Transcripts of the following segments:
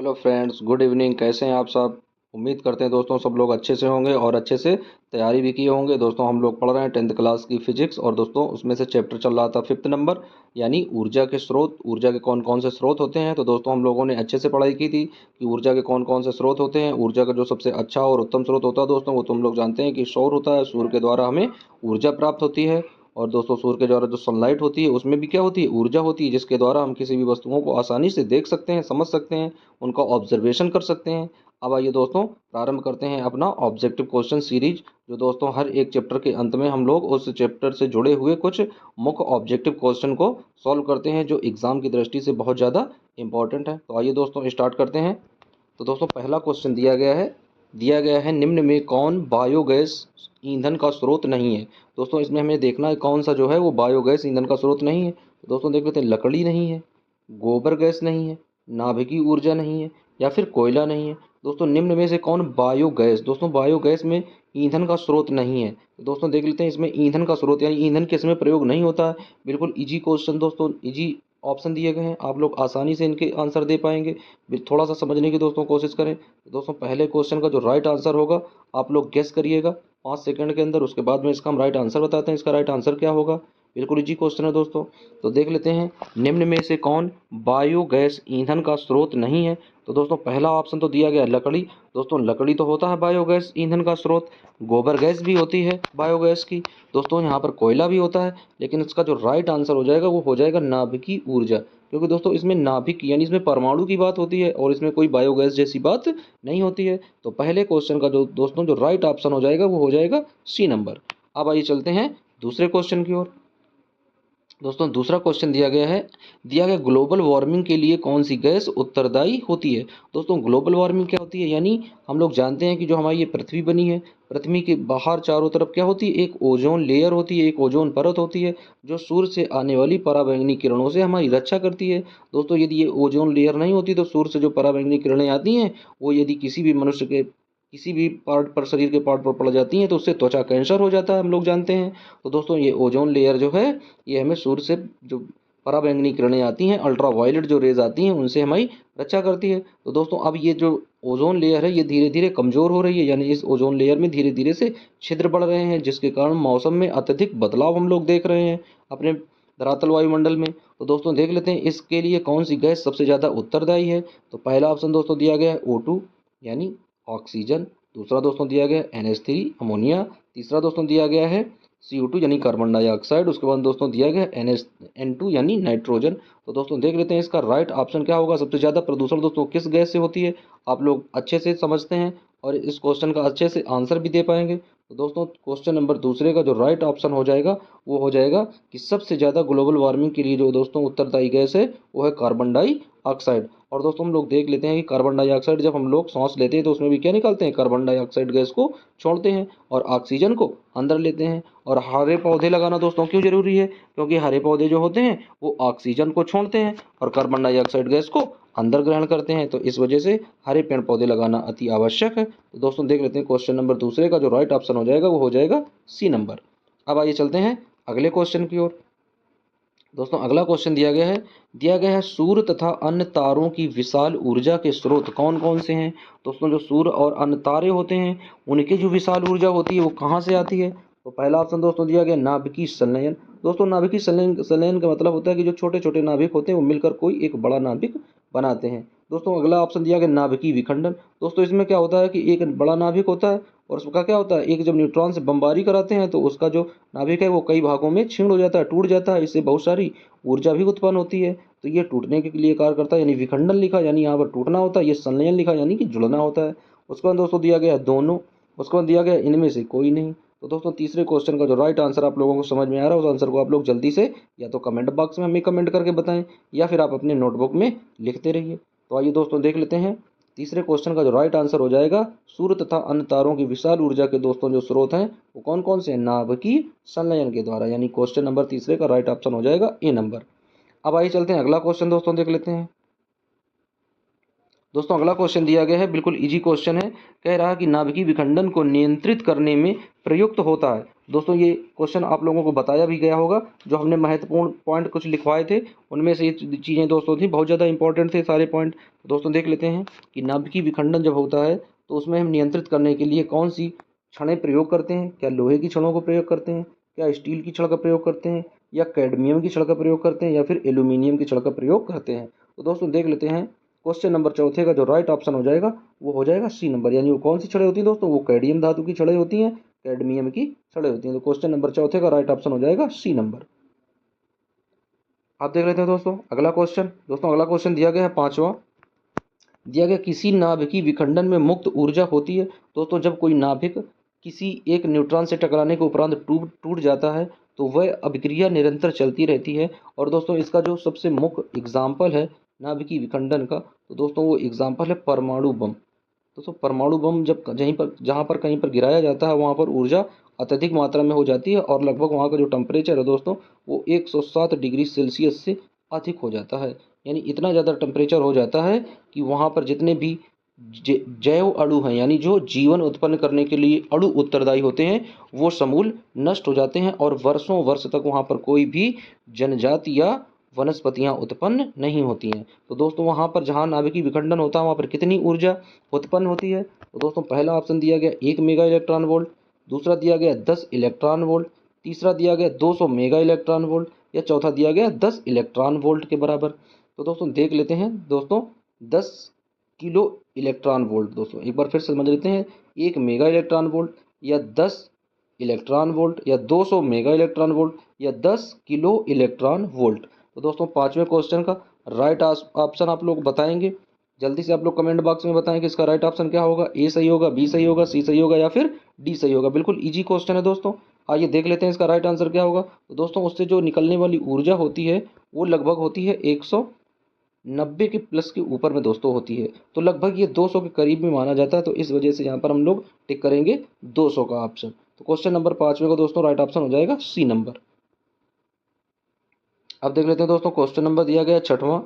Hello friends, good evening. कैसे हैं आप सब? उम्मीद करते हैं दोस्तों सब लोग अच्छे से होंगे और अच्छे से तैयारी भी किए होंगे। दोस्तों हम लोग पढ़ रहे हैं 10th क्लास की फिजिक्स और दोस्तों उसमें से चैप्टर चल रहा था 5th नंबर, यानी ऊर्जा के स्रोत। ऊर्जा के कौन कौन से स्रोत होते हैं, तो दोस्तों हम लोगों ने अच्छे से पढ़ाई की थी कि ऊर्जा के कौन कौन से स्रोत होते हैं। ऊर्जा का जो सबसे अच्छा और उत्तम स्रोत होता है दोस्तों, वो तुम लोग जानते हैं कि सौर होता है। सूर्य के द्वारा हमें ऊर्जा प्राप्त होती है। और दोस्तों सूर्य के द्वारा जो सनलाइट होती है उसमें भी क्या होती है, ऊर्जा होती है, जिसके द्वारा हम किसी भी वस्तुओं को आसानी से देख सकते हैं, समझ सकते हैं, उनका ऑब्जर्वेशन कर सकते हैं। अब आइए दोस्तों प्रारंभ करते हैं अपना ऑब्जेक्टिव क्वेश्चन सीरीज, जो दोस्तों हर एक चैप्टर के अंत में हम लोग उस चैप्टर से जुड़े हुए कुछ मुख्य ऑब्जेक्टिव क्वेश्चन को सॉल्व करते हैं, जो एग्जाम की दृष्टि से बहुत ज़्यादा इंपॉर्टेंट है। तो आइए दोस्तों स्टार्ट करते हैं। तो दोस्तों पहला क्वेश्चन दिया गया है निम्न में कौन बायोगैस ईंधन का स्रोत नहीं है। दोस्तों इसमें हमें देखना है कौन सा जो है वो बायोगैस ईंधन का स्रोत नहीं है। तो दोस्तों देख लेते हैं, लकड़ी नहीं है, गोबर गैस नहीं है, नाभिकीय ऊर्जा नहीं है, या फिर कोयला नहीं है। दोस्तों निम्न में से कौन बायोगैस, दोस्तों बायोगैस में ईंधन का स्रोत नहीं है। तो दोस्तों देख लेते हैं इसमें ईंधन का स्रोत यानी ईंधन किस में प्रयोग नहीं होता है। बिल्कुल इजी क्वेश्चन दोस्तों, इजी ऑप्शन दिए गए हैं, आप लोग आसानी से इनके आंसर दे पाएंगे। थोड़ा सा समझने की दोस्तों कोशिश करें। तो दोस्तों पहले क्वेश्चन का जो राइट आंसर होगा आप लोग गेस करिएगा 5 सेकंड के अंदर। उसके बाद में इसका हम राइट आंसर बताते हैं, इसका राइट आंसर क्या होगा। बिल्कुल इजी क्वेश्चन है दोस्तों। तो देख लेते हैं निम्न में से कौन बायोगैस ईंधन का स्रोत नहीं है। तो दोस्तों पहला ऑप्शन तो दिया गया लकड़ी। दोस्तों लकड़ी तो होता है बायोगैस ईंधन का स्रोत, गोबर गैस भी होती है बायोगैस की। दोस्तों यहाँ पर कोयला भी होता है, लेकिन इसका जो राइट आंसर हो जाएगा वो हो जाएगा नाभिकीय ऊर्जा, क्योंकि दोस्तों इसमें नाभिक यानी इसमें परमाणु की बात होती है और इसमें कोई बायोगैस जैसी बात नहीं होती है। तो पहले क्वेश्चन का जो दोस्तों जो राइट ऑप्शन हो जाएगा वो हो जाएगा सी नंबर। अब आइए चलते हैं दूसरे क्वेश्चन की ओर। दोस्तों दूसरा क्वेश्चन दिया गया ग्लोबल वार्मिंग के लिए कौन सी गैस उत्तरदायी होती है। दोस्तों ग्लोबल वार्मिंग क्या होती है, यानी हम लोग जानते हैं कि जो हमारी ये पृथ्वी बनी है, पृथ्वी के बाहर चारों तरफ क्या होती है, एक ओजोन लेयर होती है, एक ओजोन परत होती है, जो सूर्य से आने वाली पराबैंगनी किरणों से हमारी रक्षा करती है। दोस्तों यदि ये ओजोन लेयर नहीं होती तो सूर्य से जो पराबैंगनी किरणें आती हैं वो यदि किसी भी मनुष्य के किसी भी पार्ट पर, शरीर के पार्ट पर पड़ जाती हैं तो उससे त्वचा कैंसर हो जाता है, हम लोग जानते हैं। तो दोस्तों ये ओजोन लेयर जो है ये हमें सूर्य से जो पराबैंगनी किरणें आती हैं, अल्ट्रा वायलेट जो रेज आती हैं, उनसे हमारी रक्षा करती है। तो दोस्तों अब ये जो ओजोन लेयर है ये धीरे धीरे कमजोर हो रही है, यानी इस ओजोन लेयर में धीरे धीरे से छिद्र बढ़ रहे हैं, जिसके कारण मौसम में अत्यधिक बदलाव हम लोग देख रहे हैं अपने धरातल वायुमंडल में। तो दोस्तों देख लेते हैं इसके लिए कौन सी गैस सबसे ज़्यादा उत्तरदायी है। तो पहला ऑप्शन दोस्तों दिया गया है O2 यानी ऑक्सीजन। दूसरा दोस्तों दिया गया है NH3 अमोनिया। तीसरा दोस्तों दिया गया है CO2 यानी कार्बन डाइऑक्साइड। उसके बाद दोस्तों दिया गया है N2 यानी नाइट्रोजन। तो दोस्तों देख लेते हैं इसका राइट ऑप्शन क्या होगा। सबसे ज़्यादा प्रदूषण दोस्तों किस गैस से होती है, आप लोग अच्छे से समझते हैं और इस क्वेश्चन का अच्छे से आंसर भी दे पाएंगे। तो दोस्तों क्वेश्चन नंबर दूसरे का जो राइट ऑप्शन हो जाएगा वो हो जाएगा कि सबसे ज़्यादा ग्लोबल वार्मिंग के लिए जो दोस्तों उत्तरदायी गैस है वो है कार्बन डाइऑक्साइड। और दोस्तों हम लोग देख लेते हैं कि कार्बन डाइऑक्साइड जब हम लोग सांस लेते हैं तो उसमें भी क्या निकालते हैं, कार्बन डाइऑक्साइड गैस को छोड़ते हैं और ऑक्सीजन को अंदर लेते हैं। और हरे पौधे लगाना दोस्तों क्यों जरूरी है, क्योंकि हरे पौधे जो होते हैं वो ऑक्सीजन को छोड़ते हैं और कार्बन डाइऑक्साइड गैस को अंदर ग्रहण करते हैं। तो इस वजह से हरे पेड़ पौधे लगाना अति आवश्यक है। तो दोस्तों देख लेते हैं क्वेश्चन नंबर दूसरे का जो राइट ऑप्शन हो जाएगा वो हो जाएगा सी नंबर। अब आइए चलते हैं अगले क्वेश्चन की ओर। दोस्तों अगला क्वेश्चन दिया गया है सूर्य तथा अन्य तारों की विशाल ऊर्जा के स्रोत कौन कौन से हैं। दोस्तों जो सूर्य और अन्य तारे होते हैं उनकी जो विशाल ऊर्जा होती है वो कहाँ से आती है। तो पहला ऑप्शन दोस्तों दिया गया नाभिकीय संलयन। दोस्तों नाभिकीय संलयन का मतलब होता है कि जो छोटे छोटे नाभिक होते हैं वो मिलकर कोई एक बड़ा नाभिक बनाते हैं। दोस्तों अगला ऑप्शन दिया गया नाभिकीय विखंडन। दोस्तों इसमें क्या होता है कि एक बड़ा नाभिक होता है और उसका क्या होता है, एक जब न्यूट्रॉन से बमबारी कराते हैं तो उसका जो नाभिक है वो कई भागों में छीण हो जाता है, टूट जाता है। इससे बहुत सारी ऊर्जा भी उत्पन्न होती है। तो ये टूटने के लिए कार्य करता है, यानी विखंडन लिखा यानी यहाँ पर टूटना होता है, ये संलयन लिखा यानी कि जुड़ना होता है। उसके बाद दोस्तों दिया गया है दोनों। उसके बाद दिया गया है इनमें से कोई नहीं। तो दोस्तों तीसरे क्वेश्चन का जो राइट आंसर आप लोगों को समझ में आ रहा है उस आंसर को आप लोग जल्दी से या तो कमेंट बॉक्स में हमें कमेंट करके बताएं या फिर आप अपने नोटबुक में लिखते रहिए। तो आइए दोस्तों देख लेते हैं तीसरे क्वेश्चन का जो राइट आंसर हो जाएगा सूर्य तथा अन्य तारों की विशाल ऊर्जा के दोस्तों जो स्रोत हैं वो कौन कौन से हैं, नाभिकीय संलयन के द्वारा, यानी क्वेश्चन नंबर तीसरे का राइट ऑप्शन हो जाएगा ए नंबर। अब आइए चलते हैं अगला क्वेश्चन दोस्तों देख लेते हैं। दोस्तों अगला क्वेश्चन दिया गया है, बिल्कुल इजी क्वेश्चन है। कह रहा है कि नाभिकीय विखंडन को नियंत्रित करने में प्रयुक्त होता है दोस्तों ये क्वेश्चन आप लोगों को बताया भी गया होगा, जो हमने महत्वपूर्ण पॉइंट कुछ लिखवाए थे उनमें से ये चीज़ें दोस्तों थी, बहुत ज़्यादा इंपॉर्टेंट थे सारे पॉइंट। दोस्तों देख लेते हैं कि नाभिकीय विखंडन जब होता है तो उसमें हम नियंत्रित करने के लिए कौन सी छड़ें प्रयोग करते हैं। क्या लोहे की छड़ों को प्रयोग करते हैं, क्या स्टील की छड़ का प्रयोग करते हैं, या कैडमियम की छड़ का प्रयोग करते हैं, या फिर एल्यूमिनियम की छड़ का प्रयोग करते हैं। तो दोस्तों देख लेते हैं क्वेश्चन नंबर चौथे का जो राइट ऑप्शन हो जाएगा वो हो जाएगा सी नंबर, यानी वो कौन सी छड़ें होती हैं दोस्तों, वो कैडमियम धातु की छड़ें होती हैं, कैडमियम की छड़ें होती हैं। तो क्वेश्चन नंबर चौथे का राइट ऑप्शन हो जाएगा सी नंबर। आप देख लेते हैं दोस्तों अगला क्वेश्चन। दोस्तों अगला क्वेश्चन दिया गया है पांचवा, दिया गया किसी नाभिकीय विखंडन में मुक्त ऊर्जा होती है। दोस्तों जब कोई नाभिक किसी एक न्यूट्रॉन से टकराने के उपरांत टूट जाता है तो वह अभिक्रिया निरंतर चलती रहती है। और दोस्तों इसका जो सबसे मुख्य एग्जाम्पल है नाभिकीय विखंडन का, तो दोस्तों वो एग्जाम्पल है परमाणु बम। दोस्तों परमाणु बम जब जहाँ पर कहीं पर गिराया जाता है वहाँ पर ऊर्जा अत्यधिक मात्रा में हो जाती है और लगभग वहाँ का जो टेम्परेचर है दोस्तों वो 107 डिग्री सेल्सियस से अधिक हो जाता है। यानी इतना ज़्यादा टेम्परेचर हो जाता है कि वहाँ पर जितने भी जैव अणु हैं, यानी जो जीवन उत्पन्न करने के लिए अणु उत्तरदायी होते हैं, वो समूल नष्ट हो जाते हैं और वर्षों वर्ष तक वहाँ पर कोई भी जनजाति या वनस्पतियाँ उत्पन्न नहीं होती हैं। तो दोस्तों वहाँ पर जहाँ नाभिकीय विखंडन होता है वहाँ पर कितनी ऊर्जा उत्पन्न होती है। तो दोस्तों पहला ऑप्शन दिया गया 1 मेगा इलेक्ट्रॉन वोल्ट, दूसरा दिया गया 10 इलेक्ट्रॉन वोल्ट, तीसरा दिया गया 200 मेगा इलेक्ट्रॉन वोल्ट, या चौथा दिया गया 10 इलेक्ट्रॉन वोल्ट के बराबर। तो दोस्तों देख लेते हैं दोस्तों 10 किलो इलेक्ट्रॉन वोल्ट, दोस्तों एक बार फिर समझ लेते हैं, 1 मेगा इलेक्ट्रॉन वोल्ट या 10 इलेक्ट्रॉन वोल्ट या 200 मेगा इलेक्ट्रॉन वोल्ट या 10 किलो इलेक्ट्रॉन वोल्ट। तो दोस्तों पांचवें क्वेश्चन का राइट ऑप्शन आप लोग बताएंगे, जल्दी से आप लोग कमेंट बॉक्स में बताएं कि इसका राइट ऑप्शन क्या होगा। ए सही होगा, बी सही होगा, सी सही होगा या फिर डी सही होगा। बिल्कुल इजी क्वेश्चन है दोस्तों। आइए देख लेते हैं इसका राइट आंसर क्या होगा। तो दोस्तों उससे जो निकलने वाली ऊर्जा होती है वो लगभग होती है 190 के प्लस के ऊपर में दोस्तों होती है। तो लगभग ये 200 के करीब में माना जाता है, तो इस वजह से यहाँ पर हम लोग टिक करेंगे 200 का ऑप्शन। तो क्वेश्चन नंबर पांचवें का दोस्तों राइट ऑप्शन हो जाएगा सी नंबर। अब देख लेते हैं दोस्तों क्वेश्चन नंबर दिया गया छठवां,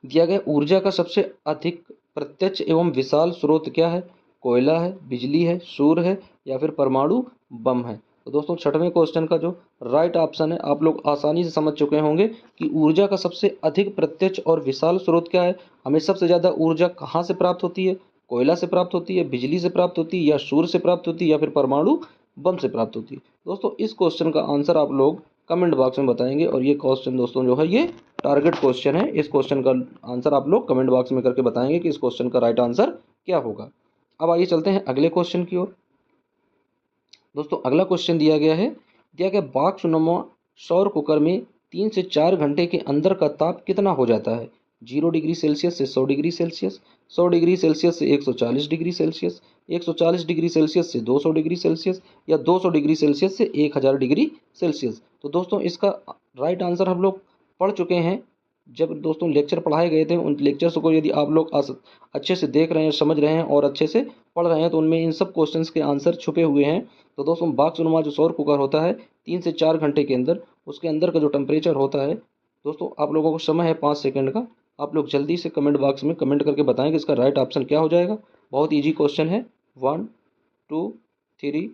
दिया गया ऊर्जा का सबसे अधिक प्रत्यक्ष एवं विशाल स्रोत क्या है। कोयला है, बिजली है, सूर्य है या फिर परमाणु बम है। तो दोस्तों छठवें क्वेश्चन का जो राइट ऑप्शन है आप लोग आसानी से समझ चुके होंगे कि ऊर्जा का सबसे अधिक प्रत्यक्ष और विशाल स्रोत क्या है। हमें सबसे ज़्यादा ऊर्जा कहाँ से प्राप्त होती है, कोयला से प्राप्त होती है, बिजली से प्राप्त होती है, या सूर्य से प्राप्त होती है, या फिर परमाणु बम से प्राप्त होती है। दोस्तों इस क्वेश्चन का आंसर आप लोग कमेंट बॉक्स में बताएंगे, और ये क्वेश्चन दोस्तों जो है ये टारगेट क्वेश्चन है। इस क्वेश्चन का आंसर आप लोग कमेंट बॉक्स में करके बताएंगे कि इस क्वेश्चन का राइट आंसर क्या होगा। अब आइए चलते हैं अगले क्वेश्चन की ओर। दोस्तों अगला क्वेश्चन दिया गया बॉक्सनुमा सौर कुकर में 3 से 4 घंटे के अंदर का ताप कितना हो जाता है। 0 डिग्री सेल्सियस से 100 डिग्री सेल्सियस, 100 डिग्री सेल्सियस से 140 डिग्री सेल्सियस, 140 डिग्री सेल्सियस से 200 डिग्री सेल्सियस, या 200 डिग्री सेल्सियस से 1000 डिग्री सेल्सियस। तो दोस्तों इसका राइट आंसर हम लोग पढ़ चुके हैं, जब दोस्तों लेक्चर पढ़ाए गए थे उन लेक्चर्स को यदि आप लोग अच्छे से देख रहे हैं, समझ रहे हैं और अच्छे से पढ़ रहे हैं तो उनमें इन सब क्वेश्चंस के आंसर छुपे हुए हैं। तो दोस्तों बॉक्सनुमा जो सौर कुकर होता है 3 से 4 घंटे के अंदर उसके अंदर का जो टेम्परेचर होता है, दोस्तों आप लोगों को समय है 5 सेकंड का। आप लोग जल्दी से कमेंट बॉक्स में कमेंट करके बताएं कि इसका राइट ऑप्शन क्या हो जाएगा। बहुत ईजी क्वेश्चन है। 1 2 3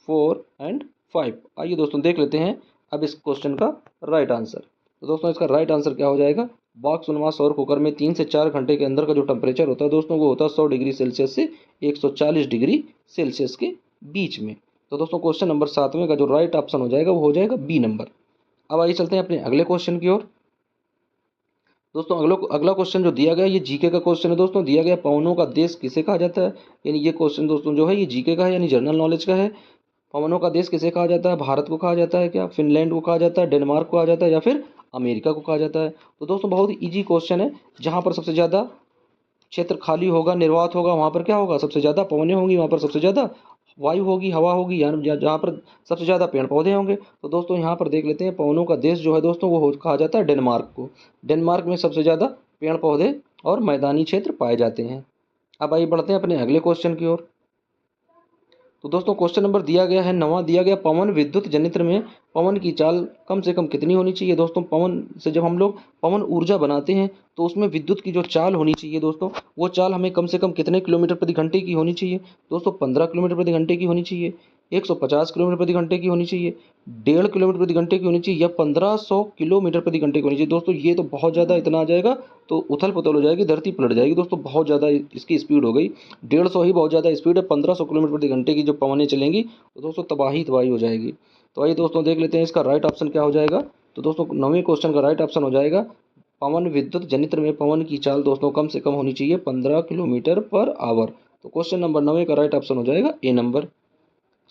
4 एंड 5। आइए दोस्तों देख लेते हैं अब इस क्वेश्चन का राइट आंसर। तो दोस्तों इसका राइट आंसर क्या हो जाएगा, बॉक्सनुमा सौर कुकर में 3 से 4 घंटे के अंदर का जो टेम्परेचर होता है दोस्तों वो होता है 100 डिग्री सेल्सियस से 140 डिग्री सेल्सियस के बीच में। तो दोस्तों क्वेश्चन नंबर 7वें का जो राइट ऑप्शन हो जाएगा वो हो जाएगा बी नंबर। अब आइए चलते हैं अपने अगले क्वेश्चन की ओर। दोस्तों अगला क्वेश्चन जो दिया गया ये जीके का क्वेश्चन है। दोस्तों दिया गया पवनों का देश किसे कहा जाता है, यानी ये क्वेश्चन दोस्तों जो है ये जीके का है, यानी जनरल नॉलेज का है। पवनों का देश किसे कहा जाता है, भारत को कहा जाता है क्या, फिनलैंड को कहा जाता है, डेनमार्क को कहा जाता है, या फिर अमेरिका को कहा जाता है। तो दोस्तों बहुत ही ईजी क्वेश्चन है, जहाँ पर सबसे ज़्यादा क्षेत्र खाली होगा, निर्वात होगा, वहाँ पर क्या होगा, सबसे ज़्यादा पवनें होंगी, वहाँ पर सबसे ज़्यादा वायु होगी, हवा होगी, यानी जहाँ पर सबसे ज़्यादा पेड़ पौधे होंगे। तो दोस्तों यहाँ पर देख लेते हैं पवनों का देश जो है दोस्तों वो कहा जाता है डेनमार्क को। डेनमार्क में सबसे ज़्यादा पेड़ पौधे और मैदानी क्षेत्र पाए जाते हैं। अब आइए बढ़ते हैं अपने अगले क्वेश्चन की ओर। तो दोस्तों क्वेश्चन नंबर दिया गया है 9वां, दिया गया पवन विद्युत जनित्र में पवन की चाल कम से कम कितनी होनी चाहिए। दोस्तों पवन से जब हम लोग पवन ऊर्जा बनाते हैं तो उसमें विद्युत की जो चाल होनी चाहिए दोस्तों वो चाल हमें कम से कम कितने किलोमीटर प्रति घंटे की होनी चाहिए। दोस्तों 15 किलोमीटर प्रति घंटे की होनी चाहिए, 150 किलोमीटर प्रति घंटे की होनी चाहिए, 1.5 किलोमीटर प्रति घंटे की होनी चाहिए, या 1500 किलोमीटर प्रति घंटे की होनी चाहिए। दोस्तों ये तो बहुत ज़्यादा इतना आ जाएगा तो उथल पुथल हो जाएगी, धरती पलट जाएगी। दोस्तों बहुत ज़्यादा इसकी स्पीड हो गई, 150 ही बहुत ज़्यादा स्पीड है, 1500 किलोमीटर प्रति घंटे की जो पवनें चलेंगी तो दोस्तों तबाही तबाही हो जाएगी। तो आइए दोस्तों देख लेते हैं इसका राइट ऑप्शन क्या हो जाएगा। तो दोस्तों 9वें क्वेश्चन का राइट ऑप्शन हो जाएगा, पवन विद्युत जनित्र में पवन की चाल दोस्तों कम से कम होनी चाहिए 15 किलोमीटर पर आवर। तो क्वेश्चन नंबर 9 का राइट ऑप्शन हो जाएगा ए नंबर।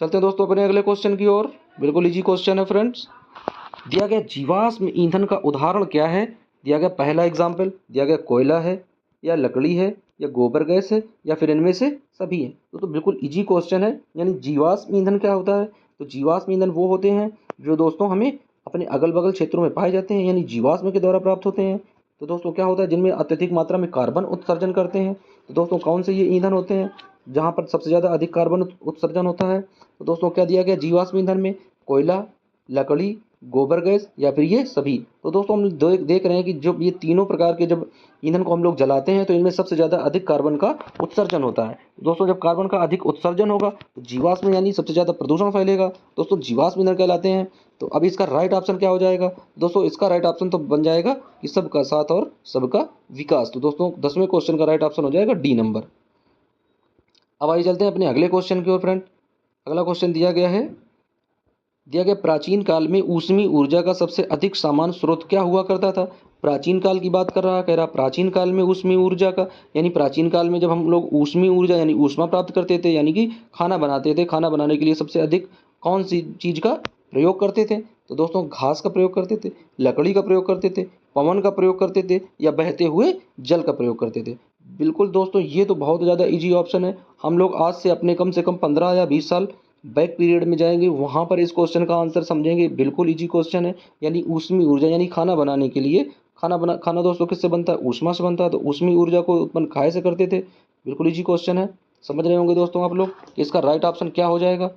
चलते हैं दोस्तों अपने अगले क्वेश्चन की ओर। बिल्कुल इजी क्वेश्चन है फ्रेंड्स। दिया गया जीवाश्म ईंधन का उदाहरण क्या है। दिया गया पहला एग्जाम्पल, दिया गया कोयला है या लकड़ी है या गोबर गैस है या फिर इनमें से सभी है। तो बिल्कुल इजी क्वेश्चन है। यानी जीवाश्म ईंधन क्या होता है, तो जीवाश्म ईंधन वो होते हैं जो दोस्तों हमें अपने अगल बगल क्षेत्रों में पाए जाते हैं, यानी जीवाश्म के द्वारा प्राप्त होते हैं। तो दोस्तों क्या होता है, जिनमें अत्यधिक मात्रा में कार्बन उत्सर्जन करते हैं। तो दोस्तों कौन से ये ईंधन होते हैं जहाँ पर सबसे ज़्यादा अधिक कार्बन उत्सर्जन होता है। तो दोस्तों क्या दिया गया जीवाश्म ईंधन में, कोयला, लकड़ी, गोबर गैस या फिर ये सभी। तो दोस्तों हम देख रहे हैं कि जब ये तीनों प्रकार के जब ईंधन को हम लोग जलाते हैं तो इनमें सबसे ज़्यादा अधिक कार्बन का उत्सर्जन होता है। दोस्तों जब कार्बन का अधिक उत्सर्जन होगा तो जीवाश्म यानी सबसे ज़्यादा प्रदूषण फैलेगा। दोस्तों जीवाश्म ईंधन कहलाते हैं। तो अब इसका राइट ऑप्शन क्या हो जाएगा। दोस्तों इसका राइट ऑप्शन तो बन जाएगा कि सबका साथ और सबका विकास। तो दोस्तों 10वें क्वेश्चन का राइट ऑप्शन हो जाएगा डी नंबर। अब आइए चलते हैं अपने अगले क्वेश्चन की ओर फ्रेंड। अगला क्वेश्चन दिया गया है, दिया गया प्राचीन काल में ऊष्मीय ऊर्जा का सबसे अधिक सामान्य स्रोत क्या हुआ करता था। प्राचीन काल की बात कर रहा है, कह रहा प्राचीन काल में ऊष्मीय ऊर्जा का, यानी प्राचीन काल में जब हम लोग ऊष्मीय ऊर्जा यानी ऊष्मा प्राप्त करते थे, यानी कि खाना बनाते थे, खाना बनाने के लिए सबसे अधिक कौन सी चीज़ का प्रयोग करते थे। तो दोस्तों घास का प्रयोग करते थे, लकड़ी का प्रयोग करते थे, पवन का प्रयोग करते थे या बहते हुए जल का प्रयोग करते थे। बिल्कुल दोस्तों ये तो बहुत ज़्यादा इजी ऑप्शन है। हम लोग आज से अपने कम से कम 15 या 20 साल बैक पीरियड में जाएंगे, वहाँ पर इस क्वेश्चन का आंसर समझेंगे। बिल्कुल इजी क्वेश्चन है। यानी ऊष्मीय ऊर्जा यानी खाना बनाने के लिए, खाना दोस्तों किससे बनता है, ऊष्मा से बनता है। तो ऊष्मीय ऊर्जा को उत्पन्न खाए से करते थे। बिल्कुल इजी क्वेश्चन है, समझ रहे होंगे दोस्तों आप लोग कि इसका राइट ऑप्शन क्या हो जाएगा।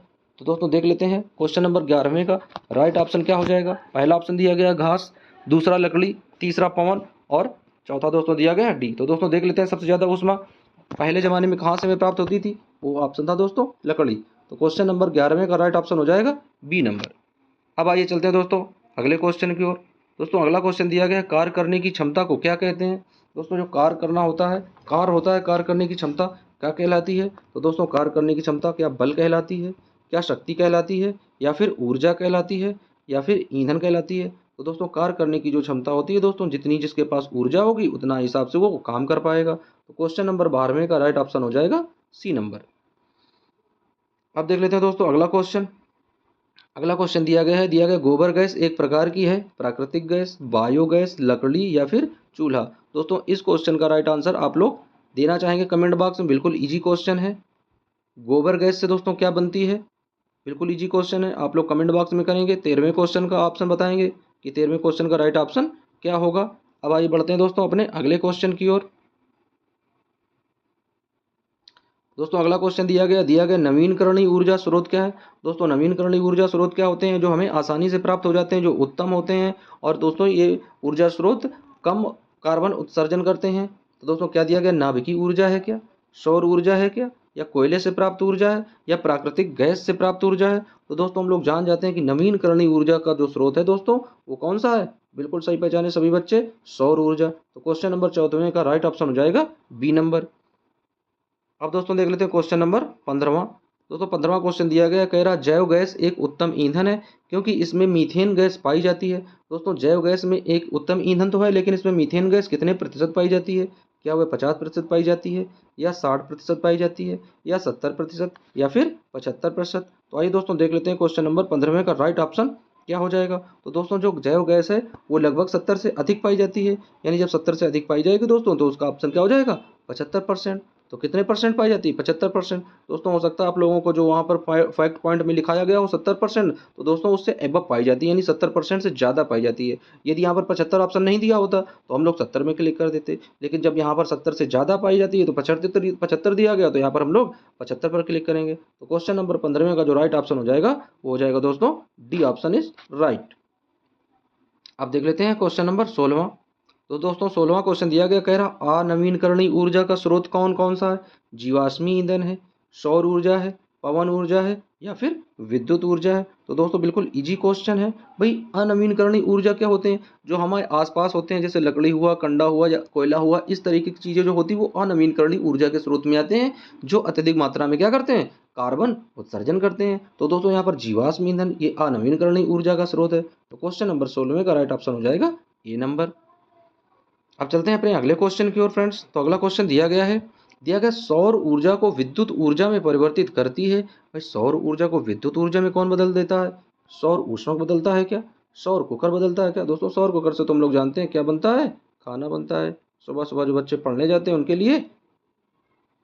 तो दोस्तों देख लेते हैं क्वेश्चन नंबर 11वें का राइट ऑप्शन क्या हो जाएगा। पहला ऑप्शन दिया गया घास, दूसरा लकड़ी, तीसरा पवन और चौथा दोस्तों दिया गया डी। तो दोस्तों देख लेते हैं सबसे ज़्यादा ऊष्मा पहले ज़माने में कहाँ से हमें प्राप्त होती थी, वो ऑप्शन था दोस्तों लकड़ी। तो क्वेश्चन नंबर 11वें का राइट ऑप्शन हो जाएगा बी नंबर। अब आइए चलते हैं दोस्तों अगले क्वेश्चन की ओर। दोस्तों अगला क्वेश्चन दिया गया है, कार्य करने की क्षमता को क्या कहते हैं। दोस्तों जो कार्य करना होता है, कार्य होता है, कार्य करने की क्षमता क्या कहलाती है। तो दोस्तों कार्य करने की क्षमता क्या बल कहलाती है, क्या शक्ति कहलाती है, या फिर ऊर्जा कहलाती है, या फिर ईंधन कहलाती है। तो दोस्तों कार्य करने की जो क्षमता होती है दोस्तों, जितनी जिसके पास ऊर्जा होगी उतना हिसाब से वो काम कर पाएगा। तो क्वेश्चन नंबर 12वें का राइट ऑप्शन हो जाएगा सी नंबर। अब देख लेते हैं दोस्तों अगला क्वेश्चन। अगला क्वेश्चन दिया गया गोबर गैस एक प्रकार की है, प्राकृतिक गैस, बायोगैस, लकड़ी या फिर चूल्हा। दोस्तों इस क्वेश्चन का राइट आंसर आप लोग देना चाहेंगे कमेंट बॉक्स में। बिल्कुल इजी क्वेश्चन है। गोबर गैस से दोस्तों क्या बनती है, बिल्कुल इजी क्वेश्चन है, आप लोग कमेंट बॉक्स में करेंगे। 13वें क्वेश्चन का ऑप्शन बताएंगे कि 13वें क्वेश्चन का राइट ऑप्शन क्या होगा। अब आइए बढ़ते हैं दोस्तों अपने अगले क्वेश्चन की ओर। दोस्तों अगला क्वेश्चन दिया गया नवीनकरणीय ऊर्जा स्रोत क्या है। दोस्तों नवीनकरणीय ऊर्जा स्रोत क्या होते हैं, जो हमें आसानी से प्राप्त हो जाते हैं, जो उत्तम होते हैं, और दोस्तों ये ऊर्जा स्रोत कम कार्बन उत्सर्जन करते हैं। तो दोस्तों क्या दिया गया, नाभिकीय ऊर्जा है क्या, सौर ऊर्जा है क्या, या कोयले से प्राप्त ऊर्जा है, या प्राकृतिक गैस से प्राप्त ऊर्जा है। तो दोस्तों हम लोग जान जाते हैं कि नवीनकरणीय ऊर्जा का जो स्रोत है दोस्तों वो कौन सा है। बिल्कुल सही पहचाने सभी बच्चे, सौर ऊर्जा। तो क्वेश्चन नंबर 14वें का राइट ऑप्शन हो जाएगा बी नंबर। अब दोस्तों देख लेते हैं क्वेश्चन नंबर 15वां। दोस्तों 15वां क्वेश्चन दिया गया, कह रहा जैव गैस एक उत्तम ईंधन है क्योंकि इसमें मीथेन गैस पाई जाती है। दोस्तों जैव गैस में एक उत्तम ईंधन तो है, लेकिन इसमें मीथेन गैस कितने प्रतिशत पाई जाती है। क्या वह 50% पाई जाती है, या 60% पाई जाती है, या 70%, या फिर 75%। तो आइए दोस्तों देख लेते हैं क्वेश्चन नंबर 15वें का राइट ऑप्शन क्या हो जाएगा। तो दोस्तों जो जैव गैस है वो लगभग 70 से अधिक पाई जाती है। यानी जब 70 से अधिक पाई जाएगी दोस्तों तो उसका ऑप्शन क्या हो जाएगा, 75%। तो कितने परसेंट पाई जाती है, 75%। दोस्तों हो सकता है आप लोगों को जो वहाँ पर फैक्ट पॉइंट में लिखाया गया हो 70%, तो दोस्तों उससे एबव पाई जाती है, यानी 70% से ज़्यादा पाई जाती है। यदि यहाँ पर 75 ऑप्शन नहीं दिया होता तो हम लोग 70 में क्लिक कर देते, लेकिन जब यहाँ पर 70 से ज़्यादा पाई जाती है तो 75 दिया गया, तो यहाँ पर हम लोग 75 पर क्लिक करेंगे। तो क्वेश्चन नंबर 15वें का जो राइट ऑप्शन हो जाएगा वो हो जाएगा दोस्तों डी ऑप्शन इज राइट। अब देख लेते हैं क्वेश्चन नंबर 16वां। तो दोस्तों 16वां क्वेश्चन दिया गया, कह रहा अनवीनकरणीय ऊर्जा का स्रोत कौन कौन सा है। जीवाश्मी ईंधन है, सौर ऊर्जा है, पवन ऊर्जा है या फिर विद्युत ऊर्जा है? तो दोस्तों बिल्कुल इजी क्वेश्चन है भाई। अनवीनकरणीय ऊर्जा क्या होते हैं? जो हमारे आसपास होते हैं, जैसे लकड़ी हुआ, कंडा हुआ या कोयला हुआ, इस तरीके की चीजें जो होती है वो अनवीनकरणीय ऊर्जा के स्रोत में आते हैं, जो अत्यधिक मात्रा में क्या करते हैं? कार्बन उत्सर्जन करते हैं। तो दोस्तों यहाँ पर जीवाश्म ईंधन ये अनवीनकरणीय ऊर्जा का स्रोत है। तो क्वेश्चन नंबर 16 का राइट ऑप्शन हो जाएगा ए नंबर। अब चलते हैं अपने अगले क्वेश्चन की ओर फ्रेंड्स। तो अगला क्वेश्चन दिया गया सौर ऊर्जा को विद्युत ऊर्जा में परिवर्तित करती है। भाई सौर ऊर्जा को विद्युत ऊर्जा में कौन बदल देता है? सौर ऊष्मक बदलता है क्या? सौर कुकर बदलता है क्या? दोस्तों सौर कुकर से तुम लोग जानते हैं क्या बनता है? खाना बनता है। सुबह सुबह जो बच्चे पढ़ने जाते हैं उनके लिए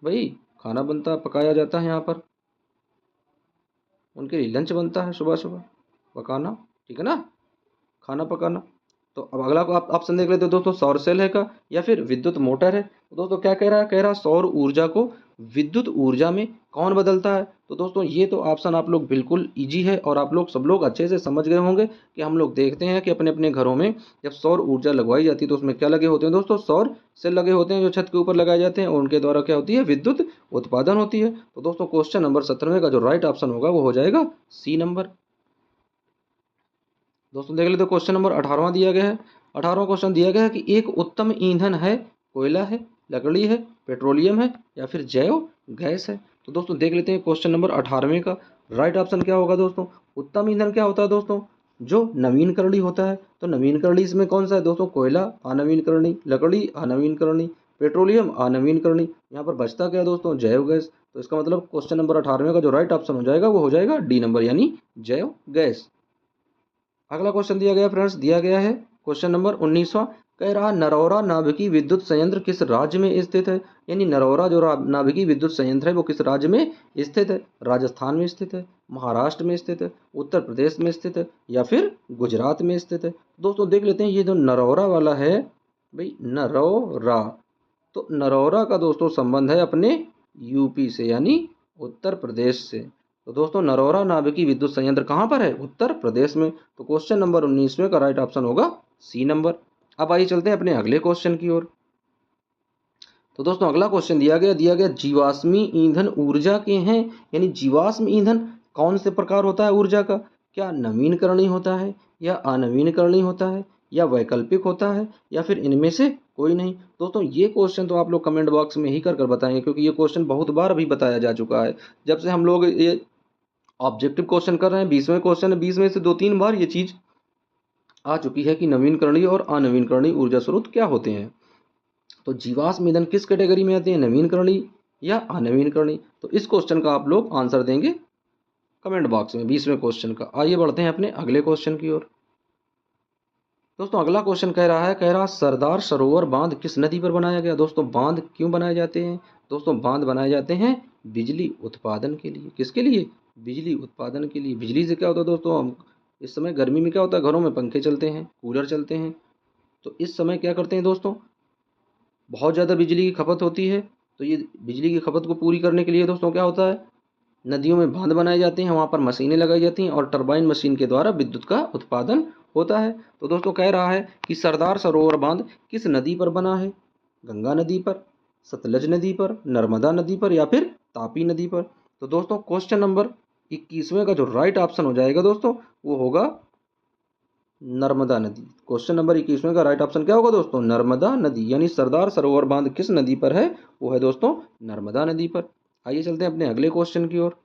भाई खाना बनता है, पकाया जाता है, यहाँ पर उनके लिए लंच बनता है सुबह सुबह, पकाना, ठीक है ना, खाना पकाना। तो अब अगला को आप ऑप्शन देख लेते हो दोस्तों, सौर सेल है का या फिर विद्युत मोटर है? तो दोस्तों क्या कह रहा है? कह रहा सौर ऊर्जा को विद्युत ऊर्जा में कौन बदलता है? तो दोस्तों ये तो ऑप्शन आप लोग बिल्कुल इजी है और आप लोग सब लोग अच्छे से समझ गए होंगे कि हम लोग देखते हैं कि अपने अपने घरों में जब सौर ऊर्जा लगवाई जाती है तो उसमें क्या लगे होते हैं दोस्तों? सौर सेल लगे होते हैं जो छत के ऊपर लगाए जाते हैं और उनके द्वारा क्या होती है? विद्युत उत्पादन होती है। तो दोस्तों क्वेश्चन नंबर 17 का जो राइट ऑप्शन होगा वो हो जाएगा सी नंबर। दोस्तों देख लेते क्वेश्चन नंबर 18वां दिया गया है। 18वां क्वेश्चन दिया गया है कि एक उत्तम ईंधन है, कोयला है, लकड़ी है, पेट्रोलियम है या फिर जैव गैस है? तो दोस्तों देख लेते हैं क्वेश्चन नंबर 18वें का राइट ऑप्शन क्या होगा दोस्तों। उत्तम ईंधन क्या होता है दोस्तों? जो नवीनकरणीय होता है। तो नवीनकरणीय इसमें कौन सा है दोस्तों? कोयला अनवीनकरणीय, लकड़ी अनवीनकरणीय, पेट्रोलियम अनवीनकरणीय। यहाँ पर बचता क्या है दोस्तों? जैव गैस। तो इसका मतलब क्वेश्चन नंबर 18वें का जो राइट ऑप्शन हो जाएगा वो हो जाएगा डी नंबर, यानी जैव गैस। अगला क्वेश्चन दिया गया फ्रेंड्स, दिया गया है क्वेश्चन नंबर 19वां। कह रहा नरौरा नाभिकीय विद्युत संयंत्र किस राज्य में स्थित है? यानी नरौरा जो नाभिकीय विद्युत संयंत्र है वो किस राज्य में स्थित है? राजस्थान में स्थित है, महाराष्ट्र में स्थित है, उत्तर प्रदेश में स्थित है या फिर गुजरात में स्थित है? दोस्तों देख लेते हैं ये जो नरौरा वाला है भाई, नरौरा, तो नरौरा का दोस्तों संबंध है अपने यूपी से यानी उत्तर प्रदेश से। तो दोस्तों नरौरा नाभिकीय विद्युत संयंत्र कहाँ पर है? उत्तर प्रदेश में। तो क्वेश्चन नंबर 19वें का राइट ऑप्शन होगा सी नंबर। अब आइए चलते हैं अपने अगले क्वेश्चन की ओर। तो दोस्तों अगला क्वेश्चन दिया गया जीवाश्मी ईंधन ऊर्जा के हैं, यानी जीवाश्म ईंधन कौन से प्रकार होता है ऊर्जा का? क्या नवीनकरणीय होता है या अनवीनकरणीय होता है या वैकल्पिक होता है या फिर इनमें से कोई नहीं? दोस्तों ये क्वेश्चन तो आप लोग कमेंट बॉक्स में ही कर बताएंगे, क्योंकि ये क्वेश्चन बहुत बार अभी बताया जा चुका है। जब से हम लोग ये ऑब्जेक्टिव क्वेश्चन कर रहे हैं, 20वें क्वेश्चन है, 20 में से 2-3 बार ये चीज आ चुकी है कि नवीनकरणीय और अनवीनकरणीय ऊर्जा स्रोत क्या होते हैं। तो जीवाश्म ईंधन किस कैटेगरी में आते हैं? नवीनकरणीय या अनवीनकरणीय? तो इस क्वेश्चन का आप लोग आंसर देंगे कमेंट बॉक्स में 20वें क्वेश्चन का। आइए बढ़ते हैं अपने अगले क्वेश्चन की ओर। दोस्तों अगला क्वेश्चन कह रहा सरदार सरोवर बांध किस नदी पर बनाया गया? दोस्तों बांध क्यों बनाए जाते हैं? दोस्तों बांध बनाए जाते हैं बिजली उत्पादन के लिए। किसके लिए? बिजली उत्पादन के लिए। बिजली से क्या होता है दोस्तों? हम इस समय गर्मी में क्या होता है, घरों में पंखे चलते हैं, कूलर चलते हैं, तो इस समय क्या करते हैं दोस्तों, बहुत ज़्यादा बिजली की खपत होती है। तो ये बिजली की खपत को पूरी करने के लिए दोस्तों क्या होता है, नदियों में बांध बनाए जाते हैं, वहाँ पर मशीनें लगाई जाती हैं और टरबाइन मशीन के द्वारा विद्युत का उत्पादन होता है। तो दोस्तों कह रहा है कि सरदार सरोवर बांध किस नदी पर बना है? गंगा नदी पर, सतलज नदी पर, नर्मदा नदी पर या फिर तापी नदी पर? तो दोस्तों क्वेश्चन नंबर 21वें का जो राइट ऑप्शन हो जाएगा दोस्तों वो होगा नर्मदा नदी। क्वेश्चन नंबर 21वें का राइट ऑप्शन क्या होगा दोस्तों? नर्मदा नदी, यानी सरदार सरोवर बांध किस नदी पर है? वो है दोस्तों नर्मदा नदी पर। आइए चलते हैं अपने अगले क्वेश्चन की ओर।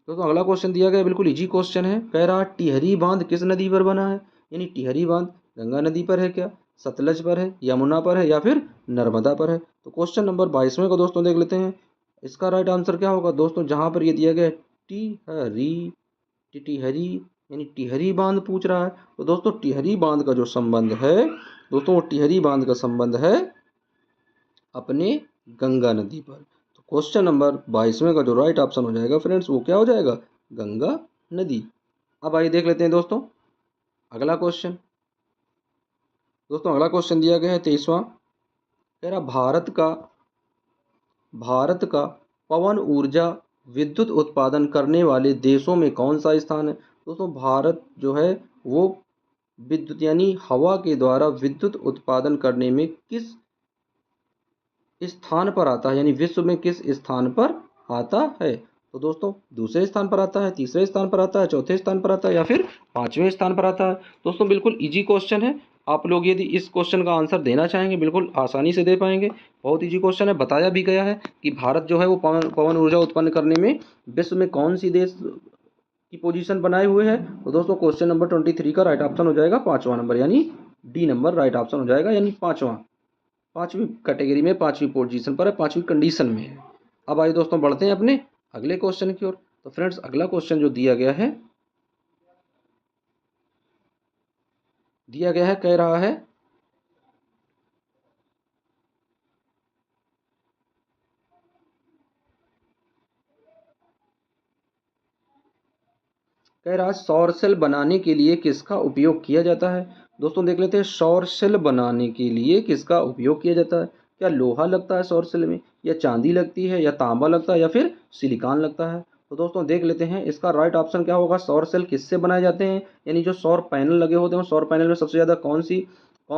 दोस्तों अगला क्वेश्चन दिया गया बिल्कुल इजी क्वेश्चन है। कह रहा टिहरी बांध किस नदी पर बना है? यानी टिहरी बांध गंगा नदी पर है क्या, सतलज पर है, यमुना पर है या फिर नर्मदा पर है? तो क्वेश्चन नंबर 22वें को दोस्तों देख लेते हैं। इसका राइट आंसर क्या होगा दोस्तों? जहां पर ये दिया गया है टिहरी, यानी टिहरी बांध पूछ रहा है। तो दोस्तों टिहरी बांध का जो संबंध है दोस्तों, वो टिहरी बांध का संबंध है अपने गंगा नदी पर। तो क्वेश्चन नंबर 22वें का जो राइट ऑप्शन हो जाएगा फ्रेंड्स वो क्या हो जाएगा? गंगा नदी। अब आइए देख लेते हैं दोस्तों अगला क्वेश्चन। दोस्तों अगला क्वेश्चन दिया गया है 23वां। कह रहा भारत का पवन ऊर्जा विद्युत उत्पादन करने वाले देशों में कौन सा स्थान है? दोस्तों भारत जो है वो विद्युत यानी हवा के द्वारा विद्युत उत्पादन करने में किस स्थान पर आता है, यानी विश्व में किस स्थान पर आता है? तो दोस्तों दूसरे स्थान पर आता है, तीसरे स्थान पर आता है, चौथे स्थान पर आता है या फिर पांचवें स्थान पर आता है। दोस्तों बिल्कुल इजी क्वेश्चन है, आप लोग यदि इस क्वेश्चन का आंसर देना चाहेंगे बिल्कुल आसानी से दे पाएंगे। बहुत इजी क्वेश्चन है। बताया भी गया है कि भारत जो है वो पवन ऊर्जा उत्पन्न करने में विश्व में कौन सी देश की पोजीशन बनाए हुए है। तो दोस्तों क्वेश्चन नंबर 23 का राइट ऑप्शन हो जाएगा 5वां नंबर, यानी डी नंबर राइट ऑप्शन हो जाएगा, यानी पांचवी कैटेगरी में 5वीं पोजीशन पर है, 5वीं कंडीशन में है। अब आइए दोस्तों बढ़ते हैं अपने अगले क्वेश्चन की ओर। तो फ्रेंड्स अगला क्वेश्चन जो दिया गया है कह रहा है सौर सेल बनाने के लिए किसका उपयोग किया जाता है। दोस्तों देख लेते हैं, सौर सेल बनाने के लिए किसका उपयोग किया जाता है। क्या लोहा लगता है सौर सेल में, या चांदी लगती है, या तांबा लगता है, या फिर सिलिकॉन लगता है। तो दोस्तों देख लेते हैं इसका राइट ऑप्शन क्या होगा। सौर सेल किससे बनाए जाते हैं, यानी जो सौर पैनल लगे होते हैं, सौर पैनल में सबसे ज़्यादा कौन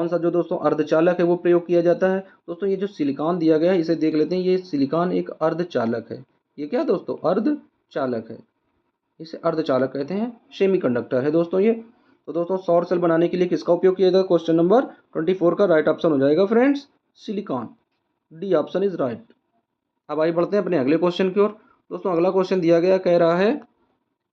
सा जो दोस्तों अर्धचालक है वो प्रयोग किया जाता है। दोस्तों ये जो सिलिकॉन दिया गया है इसे देख लेते हैं, ये सिलिकॉन एक अर्धचालक है। ये क्या दोस्तों, अर्धचालक है, इसे अर्धचालक कहते हैं, सेमीकंडक्टर है दोस्तों ये। तो दोस्तों सौर सेल बनाने के लिए किसका उपयोग किया जाएगा। क्वेश्चन नंबर 24 का राइट ऑप्शन हो जाएगा friends silicon, D option is right. अब आइए बढ़ते हैं अपने अगले क्वेश्चन की ओर। दोस्तों अगला क्वेश्चन दिया गया कह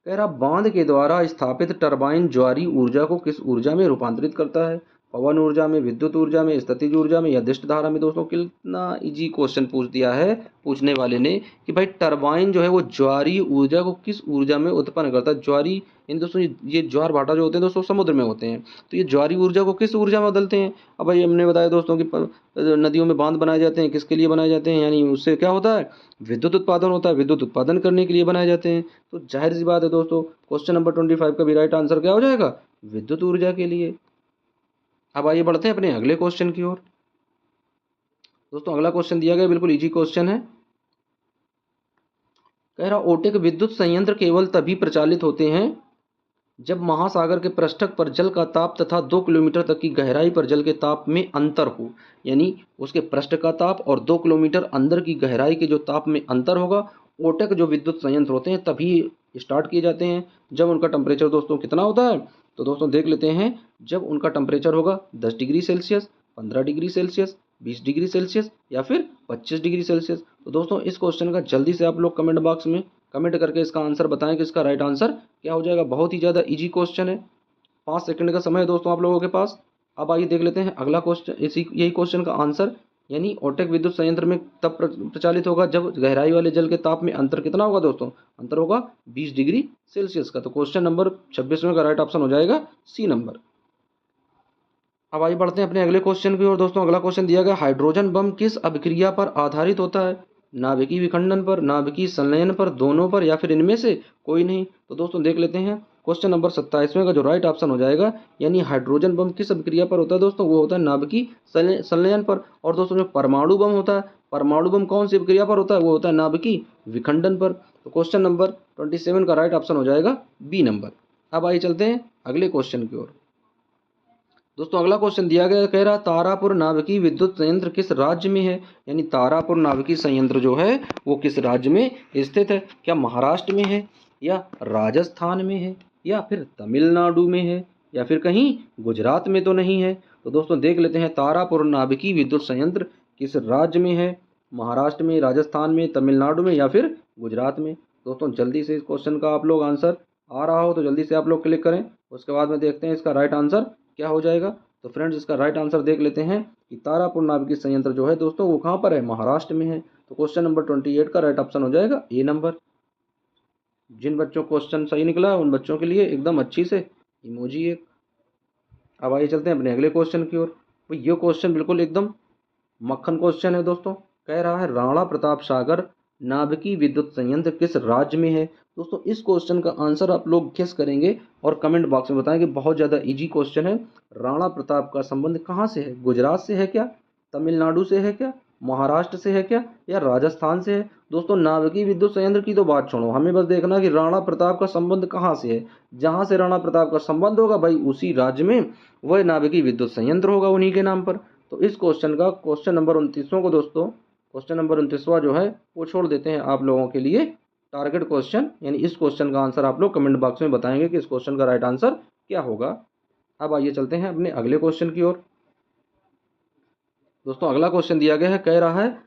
रहा बांध के द्वारा स्थापित टरबाइन ज्वारी ऊर्जा को किस ऊर्जा में रूपांतरित करता है। पवन ऊर्जा में, विद्युत ऊर्जा में, स्थितिज ऊर्जा में, या दिष्ट धारा में। दोस्तों कितना इजी क्वेश्चन पूछ दिया है पूछने वाले ने कि भाई टरबाइन जो है वो ज्वारी ऊर्जा को किस ऊर्जा में उत्पन्न करता है। ज्वारी इन दोस्तों ये ज्वार भाटा जो होते हैं दोस्तों समुद्र में होते हैं, तो ये ज्वारी ऊर्जा को किस ऊर्जा में बदलते हैं। अब भाई हमने बताया दोस्तों कि नदियों में बांध बनाए जाते हैं, किसके लिए बनाए जाते हैं, यानी उससे क्या होता है, विद्युत उत्पादन होता है, विद्युत उत्पादन करने के लिए बनाए जाते हैं। तो जाहिर सी बात है दोस्तों क्वेश्चन नंबर 25 का भी राइट आंसर क्या हो जाएगा, विद्युत ऊर्जा के लिए। अब आइए बढ़ते हैं अपने अगले क्वेश्चन की ओर। दोस्तों अगला क्वेश्चन दिया गया बिल्कुल इजी क्वेश्चन है। कह रहा ओटेक विद्युत संयंत्र केवल तभी प्रचालित होते हैं जब महासागर के पृष्ठक पर जल का ताप तथा 2 किलोमीटर तक की गहराई पर जल के ताप में अंतर हो, यानी उसके पृष्ठ का ताप और 2 किलोमीटर अंदर की गहराई के जो ताप में अंतर होगा, ओटक जो विद्युत संयंत्र होते हैं तभी स्टार्ट किए जाते हैं। जब उनका टेम्परेचर दोस्तों कितना होता है, तो दोस्तों देख लेते हैं, जब उनका टेम्परेचर होगा 10 degree Celsius, 15 degree Celsius, 20 degree Celsius या फिर 25 डिग्री सेल्सियस। तो दोस्तों इस क्वेश्चन का जल्दी से आप लोग कमेंट बॉक्स में कमेंट करके इसका आंसर बताएं कि इसका राइट आंसर क्या हो जाएगा। बहुत ही ज़्यादा इजी क्वेश्चन है, 5 सेकंड का समय है दोस्तों आप लोगों के पास। अब आइए देख लेते हैं अगला क्वेश्चन, यही क्वेश्चन का आंसर, यानी ओटेक विद्युत संयंत्र में तब प्रचालित होगा जब गहराई वाले जल के ताप में अंतर कितना होगा दोस्तों, अंतर होगा 20 डिग्री सेल्सियस का। तो क्वेश्चन नंबर 26 का राइट ऑप्शन हो जाएगा सी नंबर। अब आइए बढ़ते हैं अपने अगले क्वेश्चन की ओर। दोस्तों अगला क्वेश्चन दिया गया हाइड्रोजन बम किस अभिक्रिया पर आधारित होता है। नाभिकीय विखंडन पर, नाभिकीय संलयन पर, दोनों पर, या फिर इनमें से कोई नहीं। तो दोस्तों देख लेते हैं क्वेश्चन नंबर 27 का जो राइट ऑप्शन हो जाएगा, यानी हाइड्रोजन बम किस अभिक्रिया पर होता है दोस्तों, वो होता है नाभिकीय संलयन पर। और दोस्तों जो परमाणु बम होता है, परमाणु बम कौन सी अभिक्रिया पर होता है, वो होता है नाभिकीय विखंडन पर। तो क्वेश्चन नंबर 27 का राइट ऑप्शन हो जाएगा बी नंबर। अब आइए चलते हैं अगले क्वेश्चन की ओर। दोस्तों अगला क्वेश्चन दिया गया कह रहा तारापुर नाभिकीय विद्युत संयंत्र किस राज्य में है, यानी तारापुर नाभिकीय संयंत्र जो है वो किस राज्य में स्थित है। क्या महाराष्ट्र में है, या राजस्थान में है, या फिर तमिलनाडु में है, या फिर कहीं गुजरात में तो नहीं है। तो दोस्तों देख लेते हैं तारापुर नाभिकीय विद्युत संयंत्र किस राज्य में है, महाराष्ट्र में, राजस्थान में, तमिलनाडु में, या फिर गुजरात में। दोस्तों जल्दी से इस क्वेश्चन का आप लोग आंसर आ रहा हो तो जल्दी से आप लोग क्लिक करें, उसके बाद में देखते हैं इसका राइट आंसर क्या हो जाएगा। तो फ्रेंड्स इसका राइट आंसर देख लेते हैं कि तारापुर नाभिकीय संयंत्र जो है दोस्तों वो कहाँ पर है, महाराष्ट्र में है। तो क्वेश्चन नंबर 28 का राइट ऑप्शन हो जाएगा ए नंबर। जिन बच्चों को क्वेश्चन सही निकला उन बच्चों के लिए एकदम अच्छी से इमोजी एक। अब आइए चलते हैं अपने अगले क्वेश्चन की ओर। तो ये क्वेश्चन बिल्कुल एकदम मक्खन क्वेश्चन है दोस्तों। कह रहा है राणा प्रताप सागर नाभिकीय विद्युत संयंत्र किस राज्य में है। दोस्तों इस क्वेश्चन का आंसर आप लोग गेस करेंगे और कमेंट बॉक्स में बताएंगे। बहुत ज़्यादा इजी क्वेश्चन है। राणा प्रताप का संबंध कहाँ से है, गुजरात से है क्या, तमिलनाडु से है क्या, महाराष्ट्र से है क्या, या राजस्थान से है। दोस्तों नाभिकीय विद्युत संयंत्र की तो बात छोड़ो, हमें बस देखना कि राणा प्रताप का संबंध कहाँ से है। जहाँ से राणा प्रताप का संबंध होगा भाई उसी राज्य में वह नाभिकीय विद्युत संयंत्र होगा उन्हीं के नाम पर। तो इस क्वेश्चन का क्वेश्चन नंबर 29 को दोस्तों, क्वेश्चन नंबर 29वां जो है वो छोड़ देते हैं आप लोगों के लिए टारगेट क्वेश्चन यानी इस क्वेश्चन का आंसर आप लोग कमेंट बॉक्स में बताएंगे कि इस क्वेश्चन का राइट आंसर क्या होगा। अब आइए चलते हैं अपने अगले क्वेश्चन की ओर। दोस्तों अगला क्वेश्चन दिया गया है, कह रहा है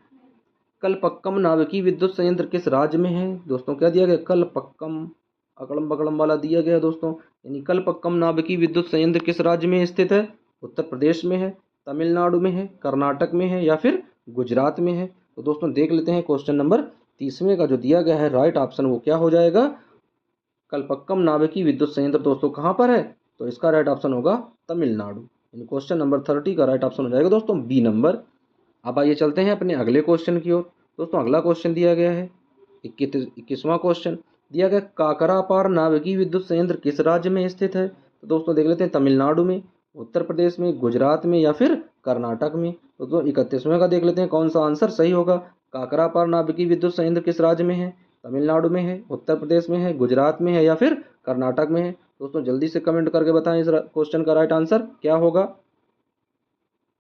कलपक्कम नाभिकीय विद्युत संयंत्र किस राज्य में है। दोस्तों क्या दिया गया, कलपक्कम अकड़म बकड़म वाला दिया गया दोस्तों, यानी कलपक्कम नाभिकीय विद्युत संयंत्र किस राज्य में स्थित है। उत्तर प्रदेश में है, तमिलनाडु में है, कर्नाटक में है या फिर गुजरात में है। तो दोस्तों देख लेते हैं क्वेश्चन नंबर 30वें का जो दिया गया है राइट ऑप्शन वो क्या हो जाएगा। कलपक्कम नाभिकीय विद्युत संयंत्र दोस्तों कहाँ पर है, तो इसका राइट ऑप्शन होगा तमिलनाडु। यानी क्वेश्चन नंबर 30 का राइट ऑप्शन हो जाएगा दोस्तों बी नंबर। अब आइए चलते हैं अपने अगले क्वेश्चन की ओर। दोस्तों अगला क्वेश्चन दिया गया है 21वां क्वेश्चन दिया गया, काकरापार नाभिकीय विद्युत संयंत्र किस राज्य में स्थित है। तो दोस्तों देख लेते हैं, तमिलनाडु में, उत्तर प्रदेश में, गुजरात में या फिर कर्नाटक में। तो 31वें का देख लेते हैं कौन सा आंसर सही होगा। काकरापार नाभिकीय विद्युत संयंत्र किस राज्य में है, तमिलनाडु में है, उत्तर प्रदेश में है, गुजरात में है या फिर कर्नाटक में है। दोस्तों जल्दी से कमेंट करके बताएं इस क्वेश्चन का राइट आंसर क्या होगा।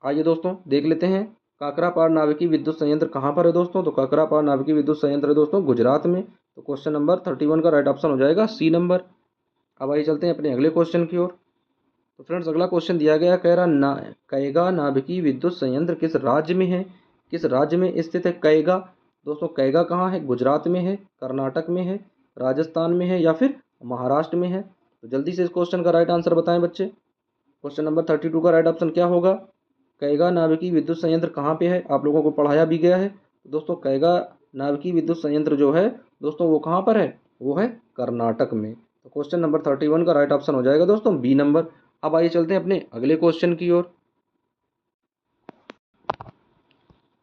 आइए दोस्तों देख लेते हैं, काकरापार नाभिकीय विद्युत संयंत्र कहाँ पर है दोस्तों, तो काकरापार नाभिकीय विद्युत संयंत्र है दोस्तों गुजरात में। तो क्वेश्चन नंबर 31 का राइट ऑप्शन हो जाएगा सी नंबर। अब आइए चलते हैं अपने अगले क्वेश्चन की ओर। तो फ्रेंड्स अगला क्वेश्चन दिया गया, कह रहा कैगा नाभिकीय विद्युत संयंत्र किस राज्य में है, किस राज्य में स्थित है कैगा। दोस्तों कैगा कहाँ है, गुजरात में है, कर्नाटक में है, राजस्थान में है या फिर महाराष्ट्र में है। तो जल्दी से इस क्वेश्चन का राइट आंसर बताएं बच्चे। क्वेश्चन नंबर 32 का राइट ऑप्शन क्या होगा। कैगा नाभिकीय विद्युत संयंत्र कहाँ पे है, आप लोगों को पढ़ाया भी गया है। तो दोस्तों कैगा नाभिकीय विद्युत संयंत्र जो है दोस्तों वो कहाँ पर है, वो है कर्नाटक में। तो क्वेश्चन नंबर 31 का राइट ऑप्शन हो जाएगा दोस्तों बी नंबर। अब आइए चलते हैं अपने अगले क्वेश्चन की ओर।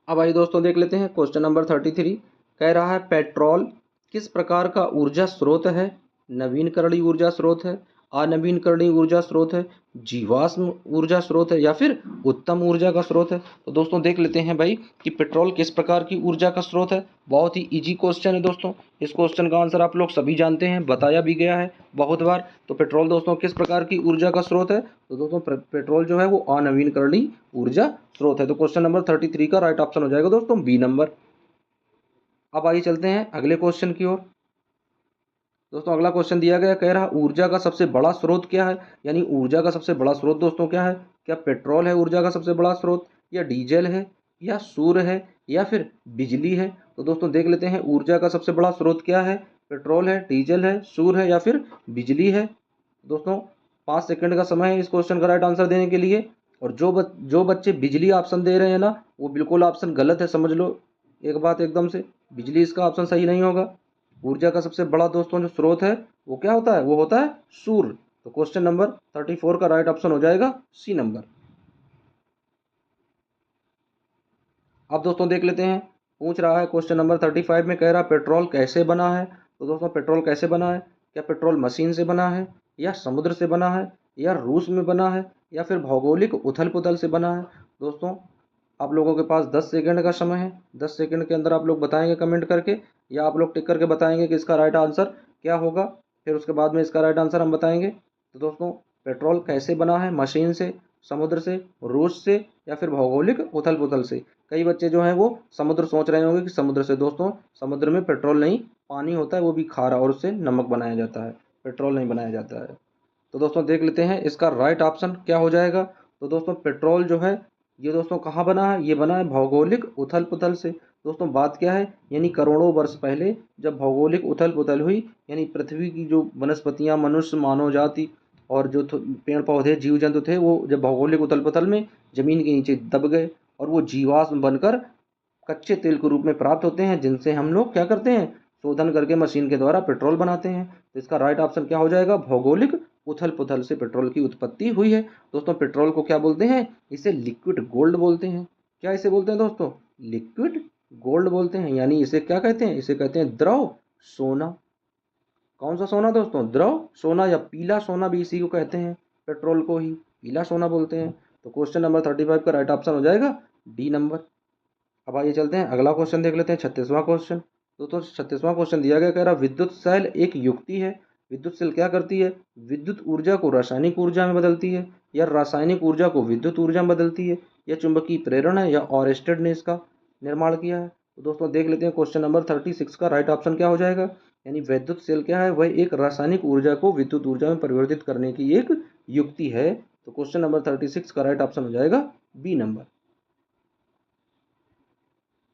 अब आइए दोस्तों देख लेते हैं क्वेश्चन नंबर 33 कह रहा है पेट्रोल किस प्रकार का ऊर्जा स्रोत है। नवीनकरणीय ऊर्जा स्रोत है, अनवीनकरणीय ऊर्जा स्रोत है, जीवाश्म ऊर्जा स्रोत है या फिर उत्तम ऊर्जा का स्रोत है। तो दोस्तों देख लेते हैं भाई कि पेट्रोल किस प्रकार की ऊर्जा का स्रोत है। बहुत ही इजी क्वेश्चन है दोस्तों, इस क्वेश्चन का आंसर आप लोग सभी जानते हैं, बताया भी गया है बहुत बार। तो पेट्रोल दोस्तों किस प्रकार की ऊर्जा का स्रोत है, तो दोस्तों पेट्रोल जो है वो अनवीनकरणीय ऊर्जा स्रोत है। तो क्वेश्चन नंबर 33 का राइट ऑप्शन हो जाएगा दोस्तों बी नंबर। अब आइए चलते हैं अगले क्वेश्चन की ओर। दोस्तों अगला क्वेश्चन दिया गया, कह रहा ऊर्जा का सबसे बड़ा स्रोत क्या है, यानी ऊर्जा का सबसे बड़ा स्रोत दोस्तों क्या है। क्या पेट्रोल है ऊर्जा का सबसे बड़ा स्रोत, या डीजल है, या सूर्य है या फिर बिजली है। तो दोस्तों देख लेते हैं ऊर्जा का सबसे बड़ा स्रोत क्या है, पेट्रोल है, डीजल है, सूर्य है या फिर बिजली है। दोस्तों 5 सेकंड का समय है इस क्वेश्चन का राइट आंसर देने के लिए। और जो बच्चे बिजली ऑप्शन दे रहे हैं ना वो बिल्कुल ऑप्शन गलत है, समझ लो एक बात एकदम से, बिजली इसका ऑप्शन सही नहीं होगा। ऊर्जा का सबसे बड़ा दोस्तों जो स्रोत है वो क्या होता है, वो होता है सूर्य। तो क्वेश्चन नंबर 34 का राइट ऑप्शन हो जाएगा सी नंबर। अब दोस्तों देख लेते हैं, पूछ रहा है क्वेश्चन नंबर 35 में, कह रहा पेट्रोल कैसे बना है। तो दोस्तों पेट्रोल कैसे बना है, क्या पेट्रोल मशीन से बना है, या समुद्र से बना है, या रूस में बना है, या फिर भौगोलिक उथल पुथल से बना है। दोस्तों आप लोगों के पास 10 सेकंड का समय है, 10 सेकंड के अंदर आप लोग बताएंगे कमेंट करके, या आप लोग टिक करके बताएंगे कि इसका राइट आंसर क्या होगा। फिर उसके बाद में इसका राइट आंसर हम बताएंगे। तो दोस्तों पेट्रोल कैसे बना है, मशीन से, समुद्र से, रूस से या फिर भौगोलिक उथल पुथल से। कई बच्चे जो हैं वो समुद्र सोच रहे होंगे कि समुद्र से। दोस्तों समुद्र में पेट्रोल नहीं, पानी होता है, वो भी खारा, और उससे नमक बनाया जाता है, पेट्रोल नहीं बनाया जाता है। तो दोस्तों देख लेते हैं इसका राइट ऑप्शन क्या हो जाएगा। तो दोस्तों पेट्रोल जो है ये दोस्तों कहाँ बना है, ये बना है भौगोलिक उथल पुथल से। दोस्तों बात क्या है, यानी करोड़ों वर्ष पहले जब भौगोलिक उथल पुथल हुई, यानी पृथ्वी की जो वनस्पतियाँ, मनुष्य, मानव जाति और जो पेड़ पौधे, जीव जंतु थे, वो जब भौगोलिक उथल पुथल में जमीन के नीचे दब गए और वो जीवाश्म बनकर कच्चे तेल के रूप में प्राप्त होते हैं, जिनसे हम लोग क्या करते हैं, शोधन करके मशीन के द्वारा पेट्रोल बनाते हैं। तो इसका राइट ऑप्शन क्या हो जाएगा, भौगोलिक उथल पुथल से पेट्रोल की उत्पत्ति हुई है। दोस्तों पेट्रोल को क्या बोलते हैं, इसे लिक्विड गोल्ड बोलते हैं। क्या इसे बोलते हैं दोस्तों, लिक्विड गोल्ड बोलते हैं। यानी इसे क्या कहते हैं, इसे कहते हैं द्रव सोना। कौन सा सोना दोस्तों, द्रव सोना, या पीला सोना भी इसी को कहते हैं, पेट्रोल को ही पीला सोना बोलते हैं। तो क्वेश्चन नंबर 35 का राइट ऑप्शन हो जाएगा डी नंबर। अब आइए चलते हैं अगला क्वेश्चन देख लेते हैं, 36वां क्वेश्चन। तो 36वां क्वेश्चन दिया गया, कह रहा विद्युत सेल एक युक्ति है। विद्युत सेल क्या करती है, विद्युत ऊर्जा को रासायनिक ऊर्जा में बदलती है, या रासायनिक ऊर्जा को विद्युत ऊर्जा में बदलती है, या चुंबकीय प्रेरण है, या ऑरेस्टेड ने इसका निर्माण किया है। तो दोस्तों देख लेते हैं क्वेश्चन नंबर 36 का राइट ऑप्शन क्या हो जाएगा। यानी विद्युत सेल क्या है, वह एक रासायनिक ऊर्जा को विद्युत ऊर्जा में परिवर्तित करने की एक युक्ति है। तो क्वेश्चन नंबर 36 का राइट ऑप्शन हो जाएगा बी नंबर।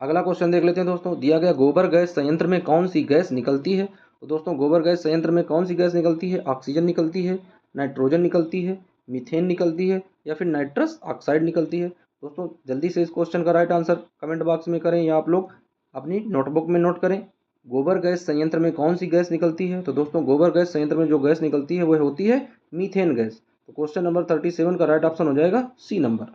अगला क्वेश्चन देख लेते हैं दोस्तों। दिया गया गोबर गैस संयंत्र में कौन सी गैस निकलती है। तो दोस्तों गोबर गैस संयंत्र में कौन सी गैस निकलती है। ऑक्सीजन निकलती है, नाइट्रोजन निकलती है, मीथेन निकलती है, या फिर नाइट्रस ऑक्साइड निकलती है। दोस्तों जल्दी से इस क्वेश्चन का राइट आंसर कमेंट बॉक्स में करें या आप लोग अपनी नोटबुक में नोट करें। गोबर गैस संयंत्र में कौन सी गैस निकलती है। तो दोस्तों गोबर गैस संयंत्र में जो गैस निकलती है वह होती है मीथेन गैस। तो क्वेश्चन नंबर 37 का राइट ऑप्शन हो जाएगा सी नंबर।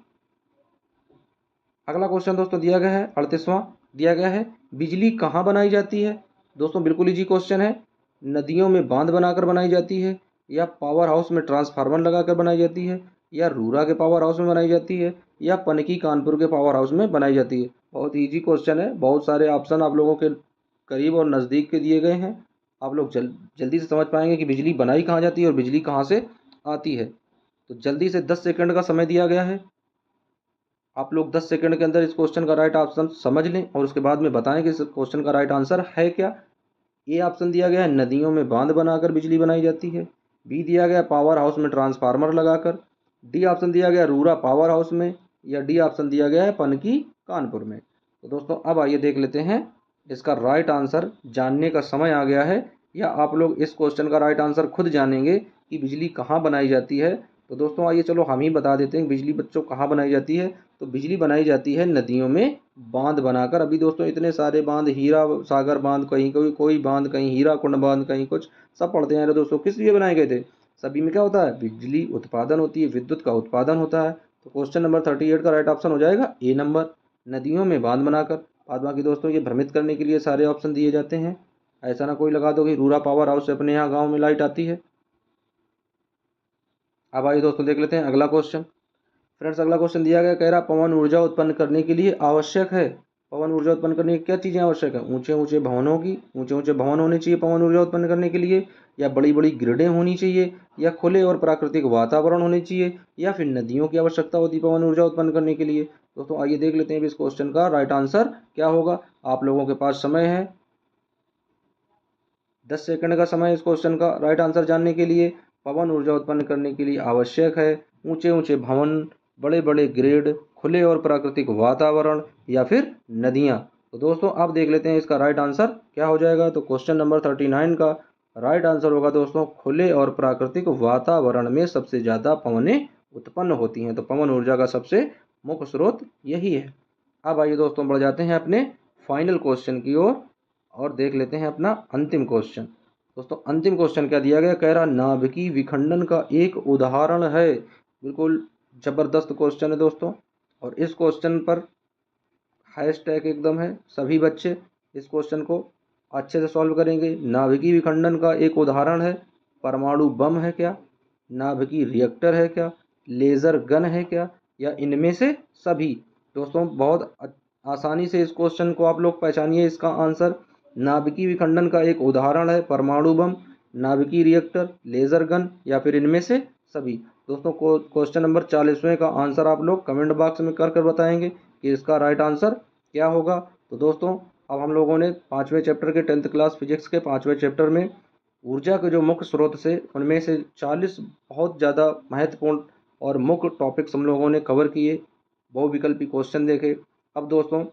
अगला क्वेश्चन दोस्तों दिया गया है 38वां। दिया गया है बिजली कहाँ बनाई जाती है। दोस्तों बिल्कुल इजी क्वेश्चन है। नदियों में बांध बनाकर बनाई जाती है, या पावर हाउस में ट्रांसफार्मर लगाकर बनाई जाती है, या रूरा के पावर हाउस में बनाई जाती है, या पनकी कानपुर के पावर हाउस में बनाई जाती है। बहुत इजी क्वेश्चन है, बहुत सारे ऑप्शन आप लोगों के करीब और नज़दीक के दिए गए हैं। आप लोग जल्दी से समझ पाएंगे कि बिजली बनाई कहाँ जाती है और बिजली कहाँ से आती है। तो जल्दी से 10 सेकंड का समय दिया गया है। आप लोग 10 सेकंड के अंदर इस क्वेश्चन का राइट ऑप्शन समझ लें और उसके बाद में बताएं कि इस क्वेश्चन का राइट आंसर है क्या। ए ऑप्शन दिया गया है नदियों में बांध बनाकर बिजली बनाई जाती है। बी दिया गया पावर हाउस में ट्रांसफार्मर लगाकर। डी ऑप्शन दिया गया रूरा पावर हाउस में। या डी ऑप्शन दिया गया है पनकी कानपुर में। तो दोस्तों अब आइए देख लेते हैं इसका राइट आंसर जानने का समय आ गया है, या आप लोग इस क्वेश्चन का राइट आंसर खुद जानेंगे कि बिजली कहाँ बनाई जाती है। तो दोस्तों आइए चलो हम ही बता देते हैं बिजली बच्चों कहाँ बनाई जाती है। तो बिजली बनाई जाती है नदियों में बांध बनाकर। अभी दोस्तों इतने सारे बांध, हीरा सागर बांध, कहीं कोई बांध, कहीं हीरा कुंड बांध, कहीं कुछ, सब पढ़ते हैं दोस्तों। किस लिए बनाए गए थे। सभी में क्या होता है, बिजली उत्पादन होती है, विद्युत का उत्पादन होता है। तो क्वेश्चन नंबर 38 का राइट ऑप्शन हो जाएगा ए नंबर, नदियों में बांध बनाकर। बाद बाकी दोस्तों ये भ्रमित करने के लिए सारे ऑप्शन दिए जाते हैं, ऐसा ना कोई लगा दो कि रूरा पावर हाउस से अपने यहाँ गाँव में लाइट आती है। अब आइए दोस्तों देख लेते हैं अगला क्वेश्चन। फ्रेंड्स अगला क्वेश्चन दिया गया, कह रहा पवन ऊर्जा उत्पन्न करने के लिए आवश्यक है। पवन ऊर्जा उत्पन्न करने की क्या चीज़ें आवश्यक है। ऊंचे ऊंचे भवनों की, ऊंचे ऊंचे भवन होने चाहिए पवन ऊर्जा उत्पन्न करने के लिए, या बड़ी बड़ी ग्रिडें होनी चाहिए, या खुले और प्राकृतिक वातावरण होने चाहिए, या फिर नदियों की आवश्यकता होती है पवन ऊर्जा उत्पन्न करने के लिए। दोस्तों आइए देख लेते हैं इस क्वेश्चन का राइट आंसर क्या होगा। आप लोगों के पास समय है 10 सेकंड का समय इस क्वेश्चन का राइट आंसर जानने के लिए। पवन ऊर्जा उत्पन्न करने के लिए आवश्यक है ऊंचे ऊंचे भवन, बड़े बड़े ग्रेड, खुले और प्राकृतिक वातावरण, या फिर नदियां। तो दोस्तों अब देख लेते हैं इसका राइट आंसर क्या हो जाएगा। तो क्वेश्चन नंबर 39 का राइट आंसर होगा दोस्तों खुले और प्राकृतिक वातावरण में सबसे ज़्यादा पवनें उत्पन्न होती हैं। तो पवन ऊर्जा का सबसे मुख्य स्रोत यही है। अब आइए दोस्तों बढ़ जाते हैं अपने फाइनल क्वेश्चन की ओर और देख लेते हैं अपना अंतिम क्वेश्चन। दोस्तों अंतिम क्वेश्चन क्या दिया गया, कह रहा नाभिकीय विखंडन का एक उदाहरण है। बिल्कुल जबरदस्त क्वेश्चन है दोस्तों, और इस क्वेश्चन पर हैशटैग एकदम है। सभी बच्चे इस क्वेश्चन को अच्छे से सॉल्व करेंगे। नाभिकीय विखंडन का एक उदाहरण है, परमाणु बम है क्या, नाभिकीय रिएक्टर है क्या, लेज़र गन है क्या, या इनमें से सभी। दोस्तों बहुत आसानी से इस क्वेश्चन को आप लोग पहचानिए। इसका आंसर नाभिकीय विखंडन का एक उदाहरण है परमाणु बम, नाभिकीय रिएक्टर, लेज़र गन, या फिर इनमें से सभी। दोस्तों को क्वेश्चन नंबर 40वें का आंसर आप लोग कमेंट बॉक्स में कर बताएंगे कि इसका राइट आंसर क्या होगा। तो दोस्तों अब हम लोगों ने 5वें चैप्टर के 10th क्लास फिजिक्स के 5वें चैप्टर में ऊर्जा के जो मुख्य स्रोत से उनमें से 40 बहुत ज़्यादा महत्वपूर्ण और मुख्य टॉपिक्स हम लोगों ने कवर किए, बहुविकल्पी क्वेश्चन देखे। अब दोस्तों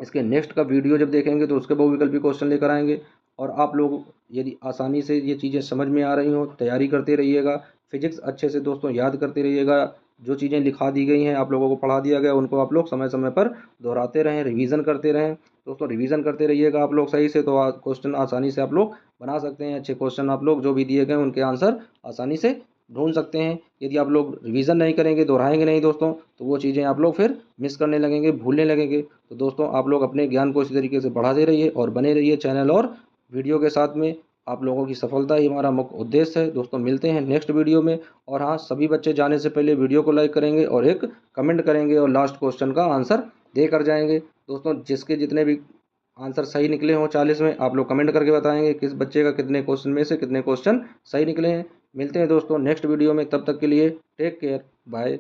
इसके नेक्स्ट का वीडियो जब देखेंगे तो उसके बहुविकल्पी क्वेश्चन लेकर आएंगे, और आप लोग यदि आसानी से ये चीज़ें समझ में आ रही हो तैयारी करते रहिएगा। फिजिक्स अच्छे से दोस्तों याद करते रहिएगा। जो चीज़ें लिखा दी गई हैं, आप लोगों को पढ़ा दिया गया, उनको आप लोग समय समय पर दोहराते रहें, रिवीजन करते रहें। दोस्तों रिवीजन करते रहिएगा आप लोग सही से, तो क्वेश्चन आसानी से आप लोग बना सकते हैं। अच्छे क्वेश्चन आप लोग जो भी दिए गए उनके आंसर आसानी से ढूंढ सकते हैं। यदि आप लोग रिवीजन नहीं करेंगे, दोहराएंगे नहीं दोस्तों, तो वो चीज़ें आप लोग फिर मिस करने लगेंगे, भूलने लगेंगे। तो दोस्तों आप लोग अपने ज्ञान को इसी तरीके से बढ़ाते रहिए और बने रहिए चैनल और वीडियो के साथ में। आप लोगों की सफलता ही हमारा मुख्य उद्देश्य है। दोस्तों मिलते हैं नेक्स्ट वीडियो में। और हाँ, सभी बच्चे जाने से पहले वीडियो को लाइक करेंगे और एक कमेंट करेंगे और लास्ट क्वेश्चन का आंसर दे कर जाएंगे। दोस्तों जिसके जितने भी आंसर सही निकले हों 40 में, आप लोग कमेंट करके बताएंगे किस बच्चे का कितने क्वेश्चन में से कितने क्वेश्चन सही निकले हैं। मिलते हैं दोस्तों नेक्स्ट वीडियो में, तब तक के लिए टेक केयर, बाय।